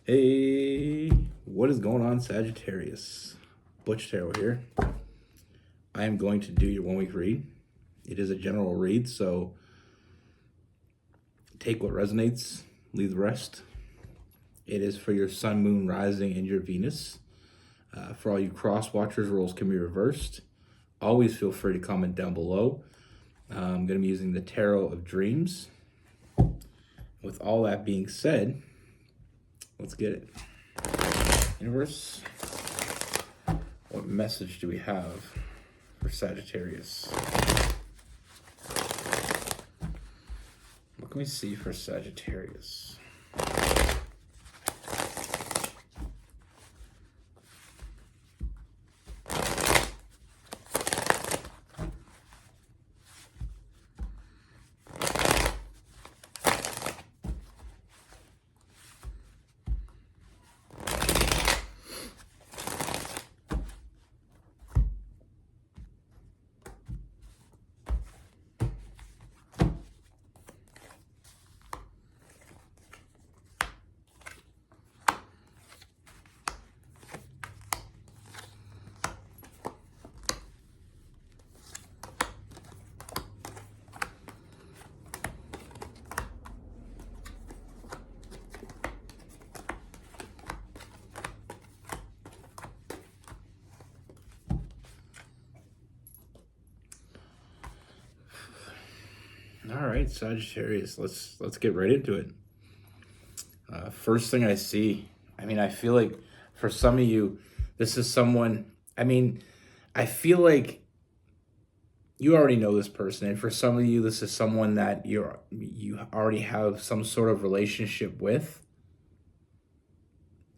Hey, what is going on, Sagittarius? Butch Tarot here. I am going to do your 1 week read. It is a general read, so take what resonates, leave the rest. It is for your sun, moon, rising, and your Venus. For all you cross watchers, roles can be reversed. Always feel free to comment down below. I'm going to be using the Tarot of Dreams. With all that being said, let's get it. Universe, what message do we have for Sagittarius? What can we see for Sagittarius? All right, Sagittarius, let's get right into it. First thing I see, I feel like for some of you, this is someone, I feel like you already know this person, and for some of you, this is someone that you already have some sort of relationship with,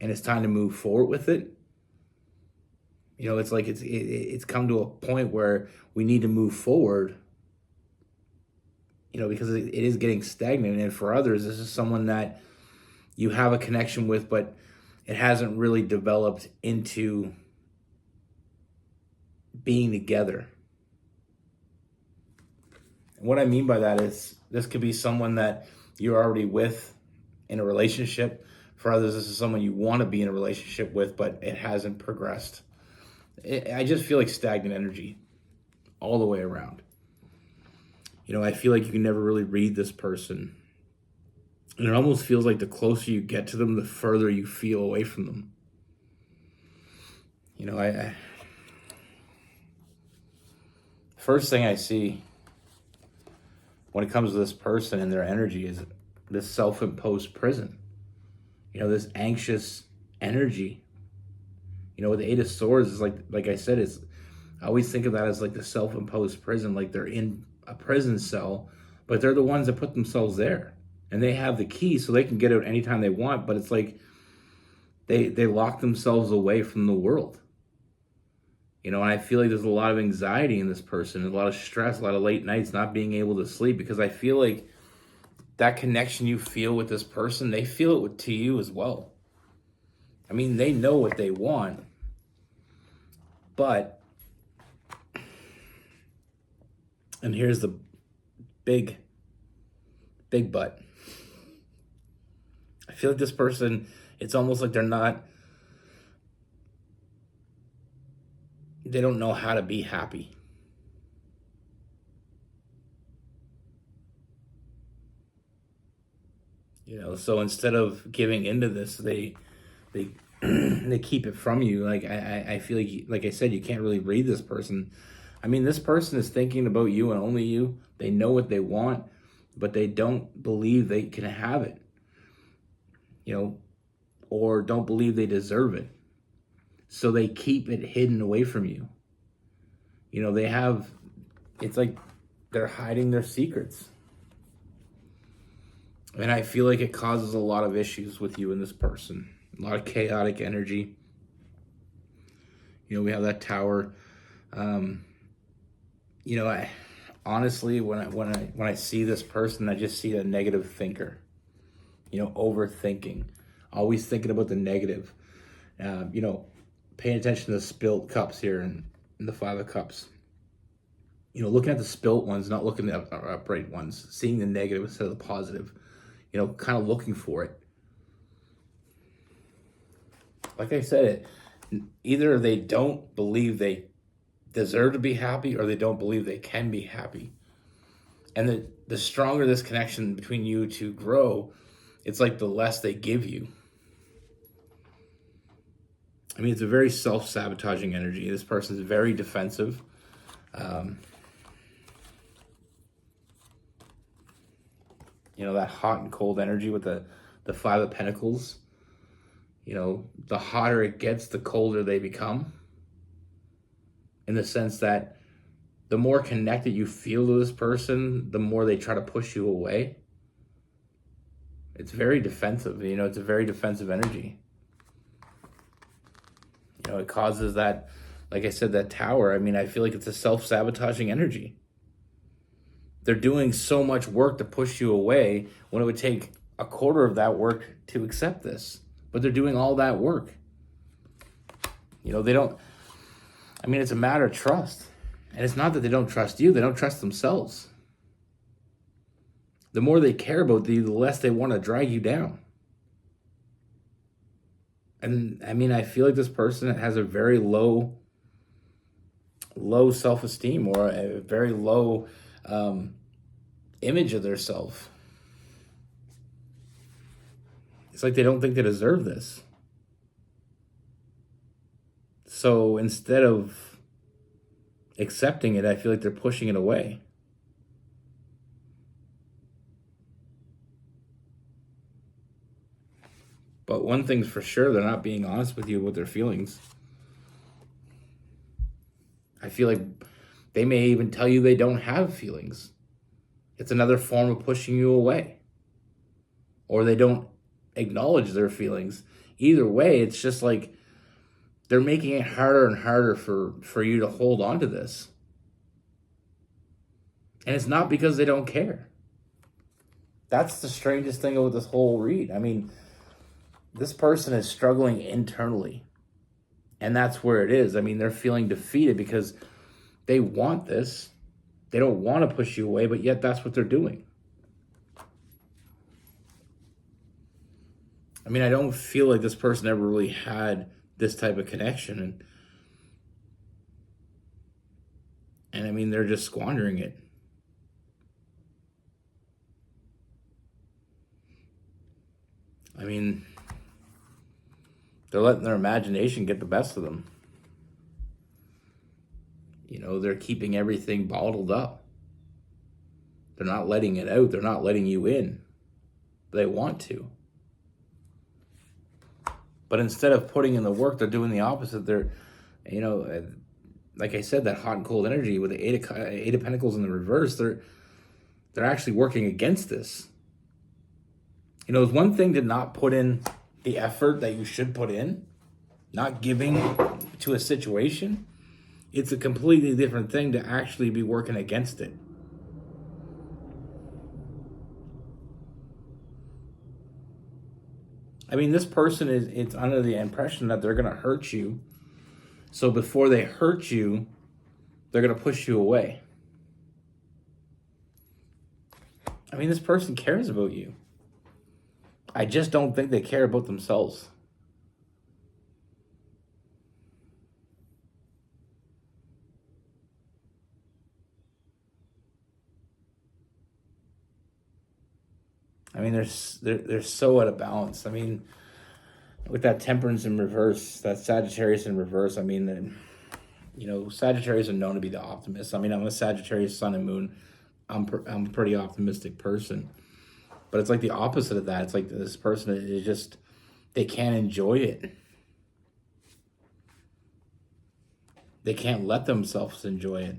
and it's time to move forward with it. It's like it's come to a point where we need to move forward. Because it is getting stagnant. And for others, this is someone that you have a connection with, but it hasn't really developed into being together. And what I mean by that is this could be someone that you're already with in a relationship. For others, this is someone you want to be in a relationship with, but it hasn't progressed. I just feel like stagnant energy all the way around. I feel like you can never really read this person. And it almost feels like the closer you get to them, the further you feel away from them. First thing I see when it comes to this person and their energy is this self-imposed prison. This anxious energy. With the Eight of Swords, is like I said, I always think of that as like the self-imposed prison, like they're in a prison cell, but they're the ones that put themselves there, and they have the key so they can get out anytime they want. But it's like they lock themselves away from the world. And I feel like there's a lot of anxiety in this person, a lot of stress, a lot of late nights not being able to sleep, because I feel like that connection you feel with this person, they feel it to you as well. They know what they want, but, and here's the big but. I feel like this person, it's almost like they don't know how to be happy. So instead of giving into this, they they keep it from you. Like I feel like I said, you can't really read this person. This person is thinking about you and only you. They know what they want, but they don't believe they can have it, or don't believe they deserve it. So they keep it hidden away from you. It's like they're hiding their secrets. And I feel like it causes a lot of issues with you and this person. A lot of chaotic energy. We have that Tower. I honestly, when I see this person, I just see a negative thinker. Overthinking, always thinking about the negative. Paying attention to the spilt cups here and the Five of Cups. Looking at the spilt ones, not looking at the upright ones, seeing the negative instead of the positive. Kind of looking for it. like I said, either they don't believe they deserve to be happy or they don't believe they can be happy. And the stronger this connection between you two grow, it's like the less they give you. I mean, it's a very self-sabotaging energy. This person's very defensive. You know, that hot and cold energy with the Five of Pentacles. You know, the hotter it gets, the colder they become. In the sense that the more connected you feel to this person, the more they try to push you away. It's very defensive. You know, it's a very defensive energy. You know, it causes that, like I said, that tower. I mean, I feel like it's a self-sabotaging energy. They're doing so much work to push you away when it would take a quarter of that work to accept this. But they're doing all that work. You know, they don't, I mean, it's a matter of trust. And it's not that they don't trust you, they don't trust themselves. The more they care about you, the less they want to drag you down. And I mean, I feel like this person has a very low self-esteem, or a very low image of their self. It's like they don't think they deserve this. So instead of accepting it, I feel like they're pushing it away. But one thing's for sure, they're not being honest with you with their feelings. I feel like they may even tell you they don't have feelings. It's another form of pushing you away. Or they don't acknowledge their feelings. Either way, it's just like they're making it harder and harder for you to hold on to this. And it's not because they don't care. That's the strangest thing about this whole read. I mean, this person is struggling internally. And that's where it is. I mean, they're feeling defeated because they want this. They don't want to push you away, but yet that's what they're doing. I mean, I don't feel like this person ever really had this type of connection. And I mean, they're just squandering it. I mean, they're letting their imagination get the best of them. You know, they're keeping everything bottled up. They're not letting it out. They're not letting you in. They want to. But instead of putting in the work, they're doing the opposite. They're, you know, like I said, that hot and cold energy with the Eight of Pentacles in the reverse, they're actually working against this. You know, it's one thing to not put in the effort that you should put in, not giving to a situation. It's a completely different thing to actually be working against it. I mean, this person it's under the impression that they're going to hurt you. So before they hurt you, they're going to push you away. I mean, this person cares about you. I just don't think they care about themselves. I mean, they're so out of balance. I mean, with that Temperance in reverse, that Sagittarius in reverse, I mean, you know, Sagittarius are known to be the optimist. I mean, I'm a Sagittarius sun and moon. I'm a pretty optimistic person. But it's like the opposite of that. It's like this person is just, they can't enjoy it. They can't let themselves enjoy it,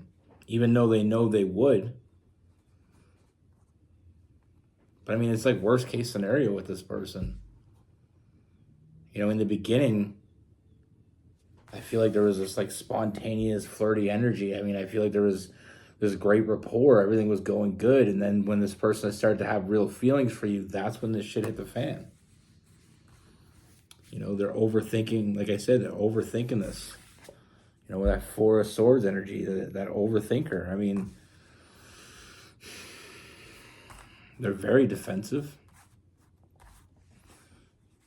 even though they know they would. But I mean, it's like worst case scenario with this person. You know, in the beginning, I feel like there was this like spontaneous, flirty energy. I mean, I feel like there was this great rapport. Everything was going good. And then when this person started to have real feelings for you, that's when this shit hit the fan. You know, they're overthinking, like I said, they're overthinking this. You know, with that Four of Swords energy, that overthinker. I mean, they're very defensive.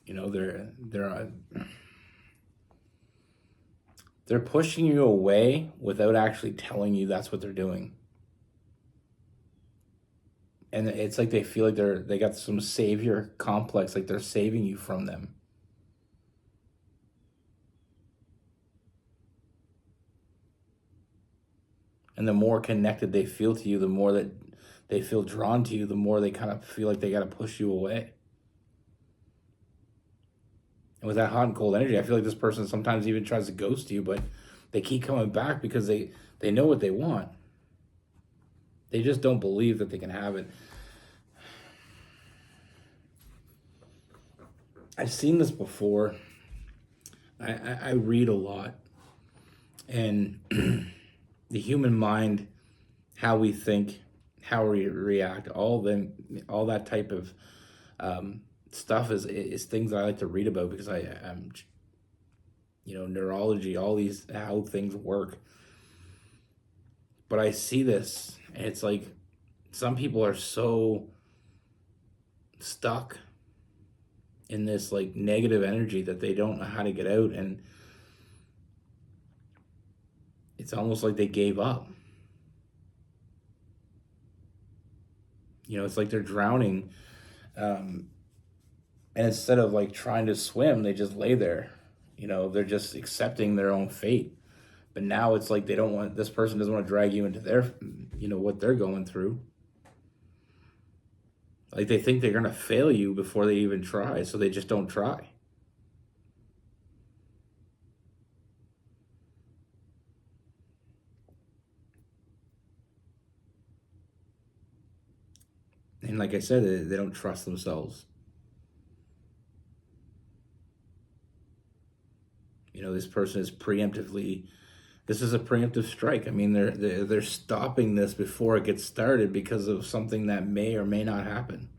You know, They're pushing you away without actually telling you that's what they're doing. And it's like they feel like they got some savior complex, like they're saving you from them. And the more connected they feel to you, the more that they feel drawn to you, the more they kind of feel like they got to push you away. And with that hot and cold energy, I feel like this person sometimes even tries to ghost you, but they keep coming back because they know what they want. They just don't believe that they can have it. I've seen this before. I read a lot. And the human mind, how we think, how we react, all that type of stuff is things that I like to read about because I'm neurology, all these, how things work. But I see this, and it's like some people are so stuck in this like negative energy that they don't know how to get out, and it's almost like they gave up. It's like they're drowning, and instead of like trying to swim, they just lay there. They're just accepting their own fate. But now it's like this person doesn't want to drag you into their, what they're going through. Like they think they're going to fail you before they even try, so they just don't try. And like I said, they don't trust themselves. This person is this is a preemptive strike. I mean, they're stopping this before it gets started because of something that may or may not happen.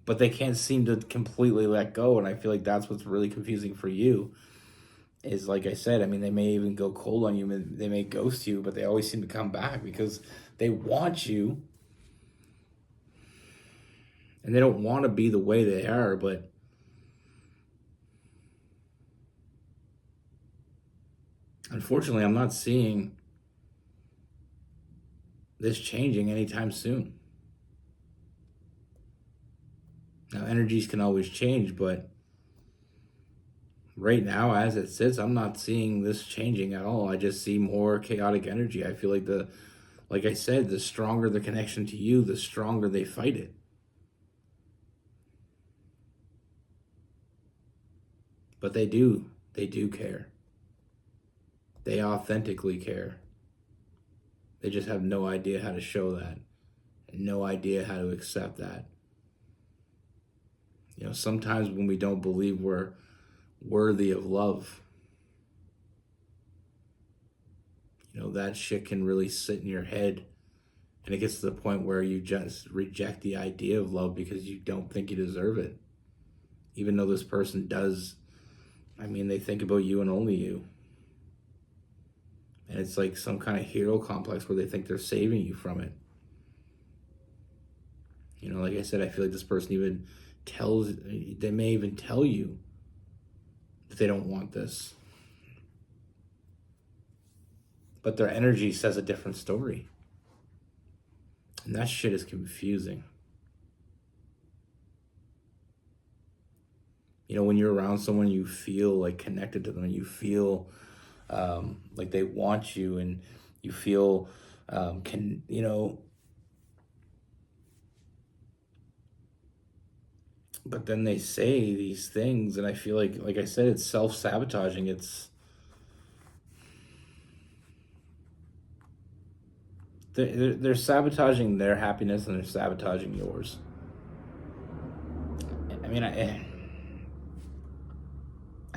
But they can't seem to completely let go, and I feel like that's what's really confusing for you. Is like I said, I mean, they may even go cold on you, they may ghost you, but they always seem to come back because they want you, and they don't want to be the way they are, but unfortunately, I'm not seeing this changing anytime soon. Now, energies can always change, but right now, as it sits, I'm not seeing this changing at all. I just see more chaotic energy. I feel like like I said, the stronger the connection to you, the stronger they fight it. But they do care. They authentically care. They just have no idea how to show that, and no idea how to accept that. Sometimes when we don't believe we're worthy of love, that shit can really sit in your head, and it gets to the point where you just reject the idea of love because you don't think you deserve it. Even though this person does, I mean, they think about you and only you. And it's like some kind of hero complex where they think they're saving you from it. Like I said, I feel like this person even they may even tell you that they don't want this. But their energy says a different story. And that shit is confusing. When you're around someone, you feel like connected to them, and you feel like they want you, and you feel but then they say these things, and I feel like I said, it's self-sabotaging. They're sabotaging their happiness, and they're sabotaging yours. I mean, I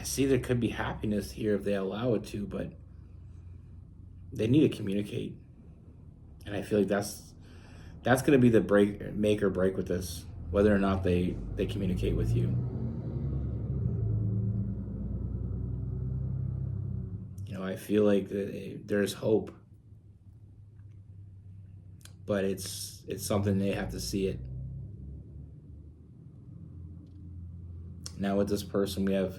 see there could be happiness here if they allow it to, but they need to communicate. And I feel like that's going to be the make or break with this, whether or not they communicate with you. I feel like there's hope, but it's something they have to see it. Now with this person, we have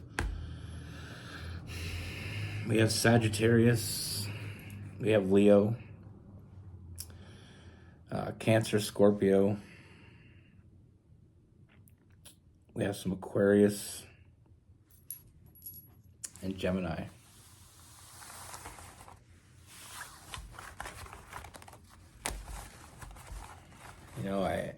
We have Sagittarius. We have Leo. Cancer, Scorpio. We have some Aquarius and Gemini. You know,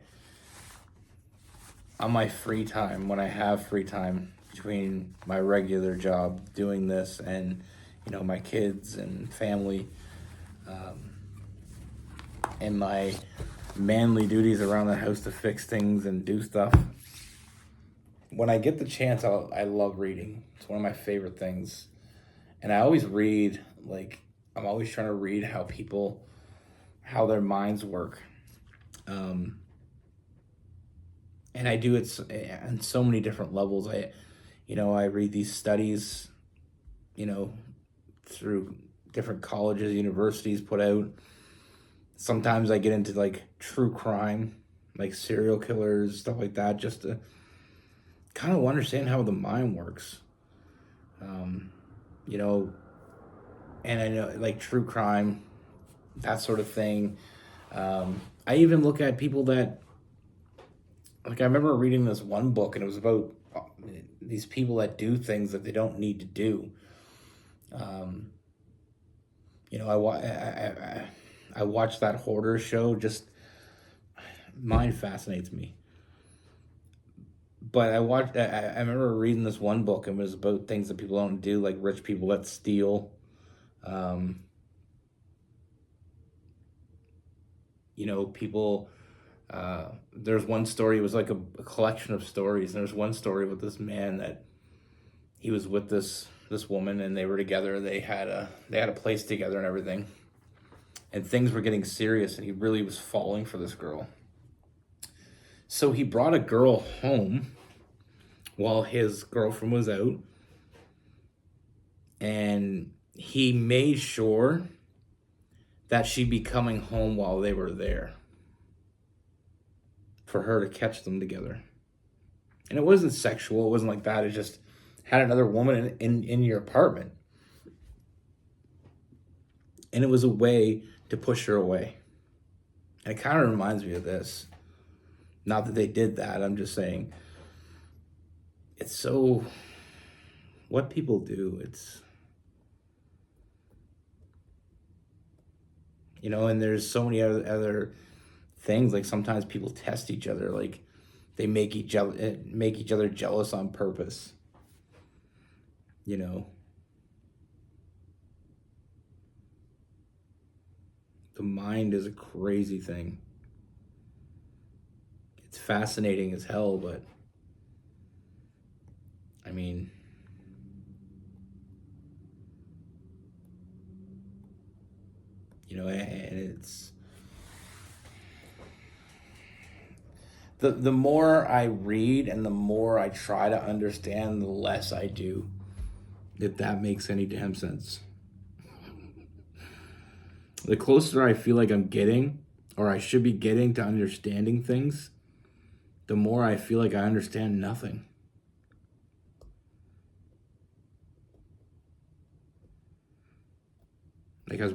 on my free time, when I have free time between my regular job doing this and, you know, my kids and family, and my manly duties around the house to fix things and do stuff, when I get the chance, I love reading. It's one of my favorite things. And I always read, like, I'm always trying to read how their minds work. And I do it on so many different levels. I read these studies, you know, through different colleges, universities put out. Sometimes I get into like true crime, like serial killers, stuff like that, just to kind of understand how the mind works. You know, and I know like true crime, that sort of thing. I even look at people that, like, I remember reading this one book and it was about these people that do things that they don't need to do. You know, I watched that Hoarder show, just, mind fascinates me. But I remember reading this one book and it was about things that people don't do, like rich people that steal. You know, people, there's one story, it was like a collection of stories. And there's one story with this man that he was with this woman and they were together. They had a place together and everything. And things were getting serious and he really was falling for this girl. So he brought a girl home while his girlfriend was out. And he made sure that she'd be coming home while they were there for her to catch them together. And it wasn't sexual, it wasn't like that. It just had another woman in your apartment. And it was a way to push her away. And it kind of reminds me of this. Not that they did that, I'm just saying. It's so, what people do, it's, you know, and there's so many other things. Like sometimes people test each other, like they make each other jealous on purpose. You know, the mind is a crazy thing. It's fascinating as hell, but I mean, you know, and it's the more I read and the more I try to understand, the less I do, if that makes any damn sense. The closer I feel like I'm getting, or I should be getting, to understanding things, the more I feel like I understand nothing. Like I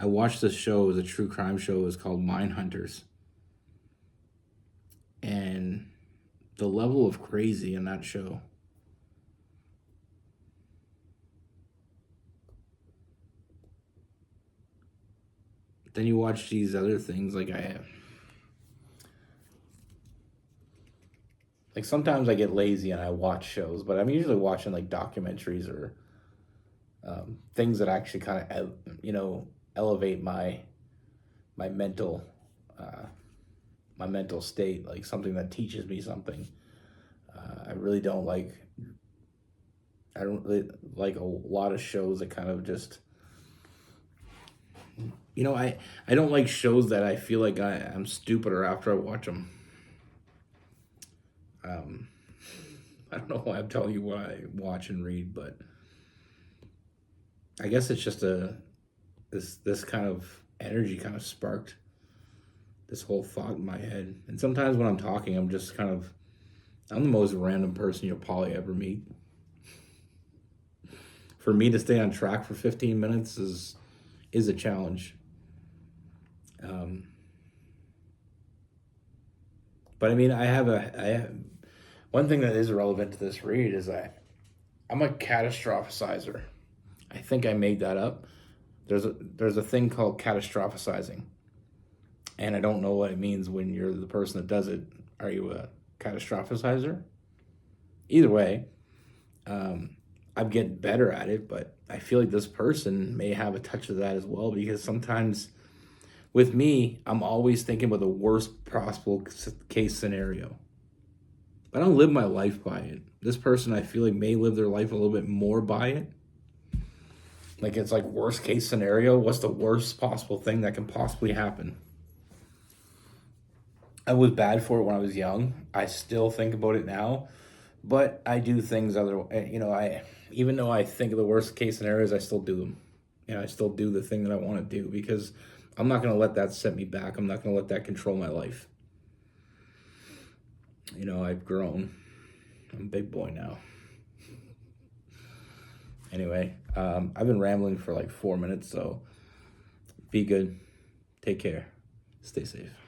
watched this show, it was a true crime show, it was called Mindhunters. And the level of crazy in that show. But then you watch these other things, like sometimes I get lazy and I watch shows, but I'm usually watching like documentaries or things that actually kind of, you know, elevate my mental state, like something that teaches me something. I don't really like a lot of shows that kind of just, you know, I don't like shows that I feel like I'm stupider after I watch them. I don't know why I'm telling you what I watch and read, but I guess it's just this kind of energy kind of sparked this whole thought in my head. And sometimes when I'm talking, I'm the most random person you'll probably ever meet. for me to stay on track for 15 minutes is a challenge. But I mean, I have one thing that is relevant to this read is I'm a catastrophicizer. I think I made that up. There's a thing called catastrophizing, and I don't know what it means when you're the person that does it. Are you a catastrophizer? Either way, I'm getting better at it, but I feel like this person may have a touch of that as well, because sometimes with me, I'm always thinking about the worst possible case scenario. I don't live my life by it. This person, I feel like, may live their life a little bit more by it. Like, it's like worst case scenario. What's the worst possible thing that can possibly happen? I was bad for it when I was young. I still think about it now, but I do things even though I think of the worst case scenarios, I still do them. I still do the thing that I want to do, because I'm not going to let that set me back. I'm not going to let that control my life. I've grown. I'm a big boy now. Anyway, I've been rambling for like 4 minutes, so be good. Take care. Stay safe.